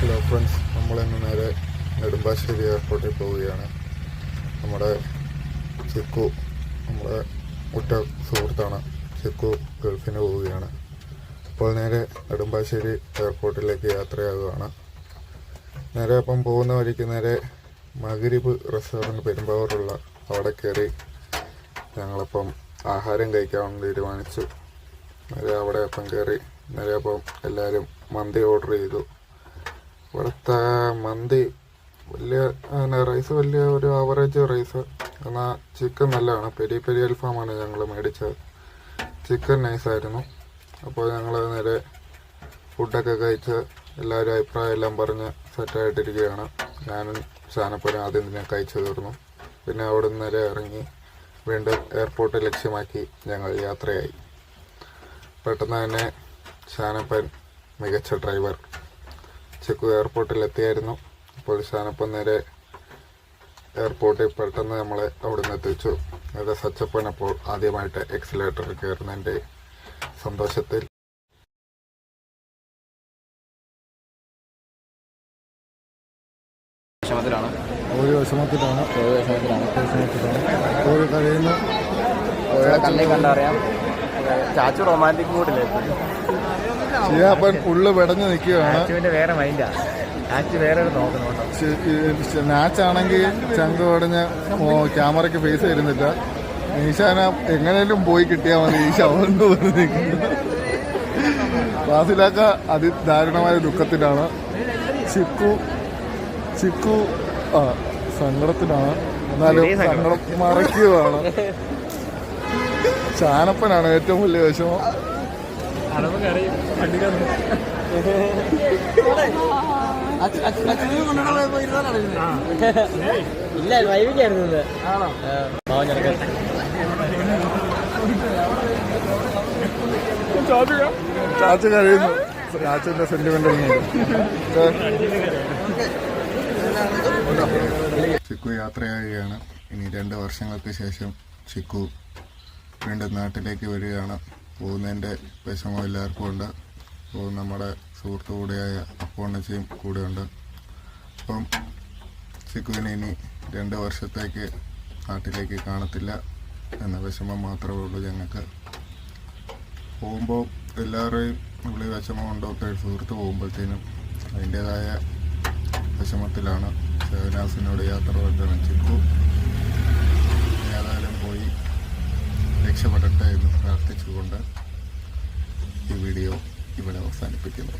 Hello friends, നമ്മളിന്ന് നേരെ നെടുമ്പാശ്ശേരി എയർപോർട്ടിൽ പോവുകയാണ്. നമ്മുടെ ചിക്കു, നമ്മുടെ ഉറ്റ സുഹൃത്താണ്. ചിക്കു ഗൾഫിന് പോവുകയാണ്. അപ്പോൾ നേരെ നെടുമ്പാശ്ശേരി എയർപോർട്ടിലേക്ക് യാത്രയാകുകയാണ്. നേരെ അപ്പം പോകുന്ന വഴിക്ക് നേരെ മഗ്‌രിബ് റെസ്റ്റോറൻറ്റ് പെരുമ്പാവൂരുള്ള അവിടെ കയറി ഞങ്ങളപ്പം ആഹാരം കഴിക്കാൻ തീരുമാനിച്ചു. നേരെ അവിടെ അപ്പം കയറി നേരെ അപ്പം എല്ലാവരും മന്തി ഓർഡർ ചെയ്തു. ഇവിടുത്തെ മന്തി റൈസ് വലിയ ഒരു ആവറേജ് റൈസ്, എന്നാൽ ചിക്കൻ നല്ലതാണ്. പെരി പെരി അൽഫാമാണ് ഞങ്ങൾ മേടിച്ചത്. ചിക്കൻ നൈസായിരുന്നു. അപ്പോൾ ഞങ്ങൾ നേരെ ഫുഡൊക്കെ കഴിച്ച് എല്ലാവരും അഭിപ്രായം എല്ലാം പറഞ്ഞ് സെറ്റായിട്ടിരിക്കുകയാണ്. ഞാനും ഷാനപ്പനും ആദ്യം തന്നെ കഴിച്ചു തീർന്നു. പിന്നെ അവിടെ നിന്ന് നേരെ ഇറങ്ങി വീണ്ടും എയർപോർട്ട് ലക്ഷ്യമാക്കി ഞങ്ങൾ യാത്രയായി. പെട്ടെന്ന് തന്നെ ഷാനപ്പൻ മികച്ച ഡ്രൈവർ ചിക്കു എയർപോർട്ടിൽ എത്തിയായിരുന്നു. അപ്പോൾ ഷാനപ്പൻ നേരെ എയർപോർട്ടിൽ പെട്ടെന്ന് നമ്മളെ അവിടെ നിന്ന് എത്തിച്ചു. അത് സച്ചപ്പൻ അപ്പോൾ ആദ്യമായിട്ട് എക്സിലേറ്ററിൽ കയറുന്നതിൻ്റെ സന്തോഷത്തിൽ ഒരു വിഷമത്തിലാണ് കഴിയുന്നു. കണ്ടറിയാം ചാച്ചു റൊമാൻറ്റിക് മൂഡിലേക്ക് ഷിയാപ്പൻ ഫുള്ള് പെടഞ്ഞു നിൽക്കുകയാണ്. വേറെ മൈൻഡാ, വേറെ നോക്കുന്നുണ്ടോ. നാച്ചാണെങ്കിൽ ചങ്ക് പടഞ്ഞ് ക്യാമറയ്ക്ക് ഫേസ് തരുന്നില്ല. ഈശാന എങ്ങനെയും പോയി കിട്ടിയാൽ മതി, ഈശ അവന്ന് പറഞ്ഞ് നിൽക്കുന്നു. ഫാസിലാക്ക അതിദാരുണമായ ദുഃഖത്തിലാണ്. ചിക്കു സങ്കടത്തിലാണ്, എന്നാലും സങ്കടം മറയ്ക്കുകയാണ്. ഷാനപ്പനാണ് ഏറ്റവും വലിയ വിഷമം. ഇല്ല വൈകിക്കായിരുന്നു. ചാച്ച കഴിയുന്നു. ചാച്ചന്റെ സെന്റിമെന്റ് ചിക്കു യാത്രയാകുകയാണ്. ഇനി 2 വർഷങ്ങൾക്ക് ശേഷം ചിക്കു വീണ്ടും നാട്ടിലേക്ക് വരികയാണ്. പോകുന്നതിൻ്റെ വിഷമം എല്ലാവർക്കും ഉണ്ട്. അപ്പോൾ നമ്മുടെ സുഹൃത്തു കൂടെയായ അപ്പോണ്ണച്ചയും കൂടെ ഉണ്ട്. അപ്പം ചിക്കുവിനെ ഇനി 2 വർഷത്തേക്ക് നാട്ടിലേക്ക് കാണത്തില്ല എന്ന വിഷമം മാത്രമേ ഉള്ളൂ ഞങ്ങൾക്ക്. പോകുമ്പോൾ എല്ലാവരെയും ഉള്ള വിഷമം ഉണ്ടൊക്കെ സുഹൃത്ത് പോകുമ്പോഴത്തേനും അതിൻ്റേതായ വിഷമത്തിലാണ്. ഷഹനാസിനോട് യാത്ര പറഞ്ഞാണ് ചിക്കു. ഏതായാലും പോയി രക്ഷപ്പെടട്ടെ എന്ന് പ്രാർത്ഥിച്ചുകൊണ്ട് ഈ വീഡിയോ ഇവിടെ അവസാനിപ്പിക്കുന്നു.